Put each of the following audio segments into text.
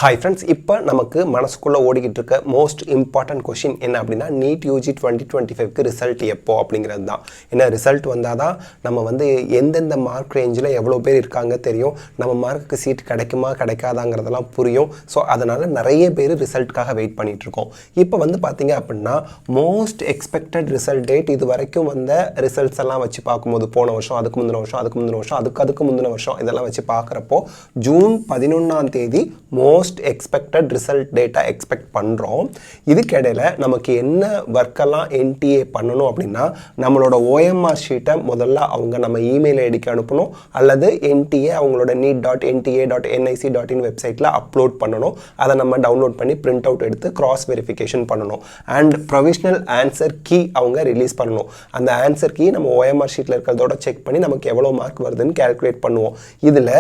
Hi friends, இப்போ நமக்கு மனசுக்குள்ளே ஓடிக்கிட்டு இருக்க மோஸ்ட் இம்பார்ட்டன்ட் கொஷின் என்ன அப்படின்னா, நீட் யூஜி 2025க்கு ரிசல்ட் எப்போ அப்படிங்கிறது தான். ஏன்னா ரிசல்ட் வந்தால் தான் நம்ம வந்து எந்தெந்த மார்க் ரேஞ்சில் எவ்வளோ பேர் இருக்காங்க தெரியும், நம்ம மார்க்குக்கு சீட் கிடைக்குமா கிடைக்காதாங்கிறதெல்லாம் புரியும். ஸோ அதனால் நிறைய பேர் ரிசல்ட்டுக்காக வெயிட் பண்ணிகிட்ருக்கோம். இப்போ வந்து பார்த்திங்க அப்படின்னா மோஸ்ட் எக்ஸ்பெக்டட் ரிசல்ட் டேட் இது வரைக்கும் வந்த ரிசல்ட்ஸ் எல்லாம் வச்சு பார்க்கும்போது, போன வருஷம், அதுக்கு முந்தின வருஷம், அதுக்கு முந்தின வருஷம், அதுக்கு முந்தின வருஷம், இதெல்லாம் வச்சு பார்க்குறப்போ June 11 most expected result data expect பண்ணுறோம். இதுக்கிடையில் நமக்கு என்ன ஒர்க்கெல்லாம் என்டிஏ பண்ணணும் அப்படின்னா, நம்மளோட ஓஎம்ஆர் ஷீட்டை முதல்ல அவங்க நம்ம இமெயில் ஐடிக்கு அனுப்பணும், அல்லது என்டிஏ அவங்களோட neet.nta.nic.in வெப்சைட்டில் அப்லோட் பண்ணணும். அதை நம்ம டவுன்லோட் பண்ணி பிரிண்ட் அவுட் எடுத்து கிராஸ் வெரிஃபிகேஷன் பண்ணணும். அண்ட் ப்ரொவிஷனல் ஆன்சர் கீ அவங்க ரிலீஸ் பண்ணணும். அந்த ஆன்சர் கீ நம்ம ஓஎம்ஆர் ஷீட்டில் இருக்கிறதோட செக் பண்ணி நமக்கு எவ்வளோ மார்க் வருதுன்னு கேல்குலேட் பண்ணுவோம். இதில்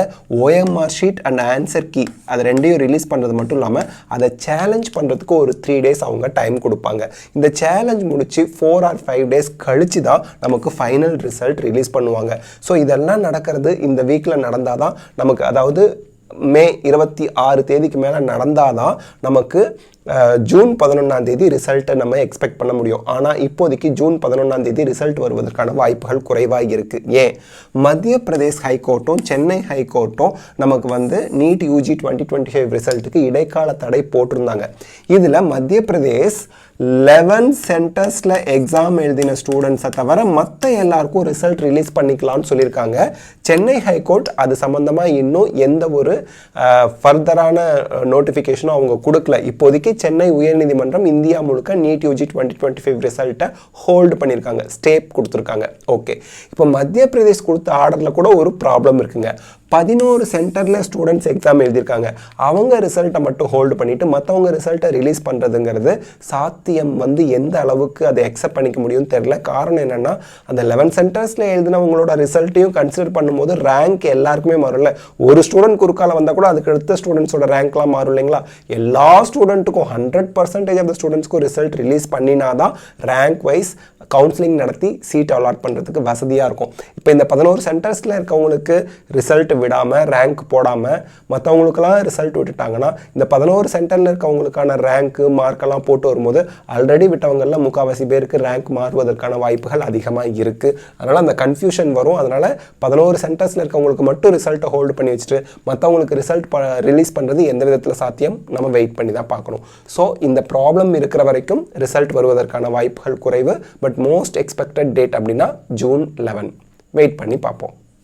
OMR sheet and answer key அது ரெண்டையும் ரிலீஸ் பண்ணுறது மட்டும் இல்லாமல் அதை சேலஞ்ச் பண்ணுறதுக்கு ஒரு 3 days அவங்க டைம் கொடுப்பாங்க. இந்த சேலஞ்ச் முடிச்சு 4 or 5 days கழிச்சு தான் நமக்கு ஃபைனல் ரிசல்ட் ரிலீஸ் பண்ணுவாங்க. ஸோ இதெல்லாம் நடக்கிறது இந்த வீக்கில் நடந்தால் தான் நமக்கு, அதாவது மே 26 மேலே நடந்தால் தான் நமக்கு ஜூன் 11 ரிசல்ட்டை நம்ம எக்ஸ்பெக்ட் பண்ண முடியும். ஆனால் இப்போதைக்கு ஜூன் 11 ரிசல்ட் வருவதற்கான வாய்ப்புகள் குறைவாக இருக்குது. ஏன்? மத்திய பிரதேஷ் ஹைகோர்ட்டும் சென்னை ஹைகோர்ட்டும் நமக்கு வந்து நீட் யூஜி 2025 ரிசல்ட்டுக்கு இடைக்கால தடை போட்டிருந்தாங்க. இதில் மத்திய பிரதேஷ் 11 சென்டர்ஸில் எக்ஸாம் எழுதின ஸ்டூடெண்ட்ஸை தவிர மற்ற எல்லாருக்கும் ரிசல்ட் ரிலீஸ் பண்ணிக்கலாம்னு சொல்லியிருக்காங்க. சென்னை ஹைகோர்ட் அது சம்மந்தமாக இன்னும் எந்த ஒரு ஃபர்தரான நோட்டிஃபிகேஷனும் அவங்க கொடுக்கல. இப்போதைக்கு சென்னை உயர்நீதிமன்றம் இந்தியா முழுக்க நீட் யூஜி 2025 ரிசல்ட்டை ஹோல்டு பண்ணியிருக்காங்க, ஸ்டேப் கொடுத்துருக்காங்க. ஓகே, இப்போ மத்திய பிரதேஷ் கொடுத்த ஆர்டரில் கூட ஒரு ப்ராப்ளம் இருக்குங்க. 11 சென்டரில் ஸ்டூடெண்ட்ஸ் எக்ஸாம் எழுதியிருக்காங்க. அவங்க ரிசல்ட்டை மட்டும் ஹோல்டு பண்ணிவிட்டு மற்றவங்க ரிசல்ட்டை ரிலீஸ் பண்ணுறதுங்கிறது சாத்தியம் வந்து எந்த அளவுக்கு அதை அக்செப்ட் பண்ணிக்க முடியும்னு தெரியல. காரணம் என்னென்னா, அந்த 11 சென்டர்ஸில் எழுதினவங்களோட ரிசல்ட்டையும் கன்சிடர் பண்ணும்போது ரேங்க் எல்லாருக்குமே மாறும்ல. ஒரு ஸ்டூடெண்ட் குறுக்கால வந்தால் கூட அதுக்கு அடுத்த ஸ்டூடெண்ட்ஸோட ரேங்க்லாம் மாறும் இல்லைங்களா? எல்லா ஸ்டூடெண்ட்டுக்கும் 100% ஆஃப் த ஸ்டூடெண்ட்ஸ்க்கும் ரிசல்ட் ரிலீஸ் பண்ணினா தான் ரேங்க் வைஸ் கவுன்சிலிங் நடத்தி சீட் அலாட் பண்ணுறதுக்கு வசதியாக இருக்கும். இப்போ இந்த 11 சென்டர்ஸில் இருக்கவங்களுக்கு ரிசல்ட் விடாமல், ரேங்க் போடாமல் மற்றவங்களுக்கெல்லாம் ரிசல்ட் விட்டுட்டாங்கன்னா, இந்த 11 சென்டரில் இருக்கவங்களுக்கான ரேங்க்கு மார்க்கெல்லாம் போட்டு வரும்போது ஆல்ரெடி விட்டவங்களில் முக்கால்வாசி பேருக்கு ரேங்க் மாறுவதற்கான வாய்ப்புகள் அதிகமாக இருக்குது. அதனால் அந்த கன்ஃபியூஷன் வரும். அதனால் 11 சென்டர்ஸில் இருக்கவங்களுக்கு மட்டும் ரிசல்ட்டை ஹோல்டு பண்ணி வச்சுட்டு மற்றவங்களுக்கு ரிசல்ட் ரிலீஸ் பண்ணுறது எந்த விதத்தில் சாத்தியம், நம்ம வெயிட் பண்ணி தான் பார்க்கணும். ஸோ இந்த ப்ராப்ளம் இருக்கிற வரைக்கும் ரிசல்ட் வருவதற்கான வாய்ப்புகள் குறைவு. பட் மோஸ்ட் எக்ஸ்பெக்டட் டேட் அப்படின்னா ஜூன் 11. வெயிட் பண்ணி பார்ப்போம்.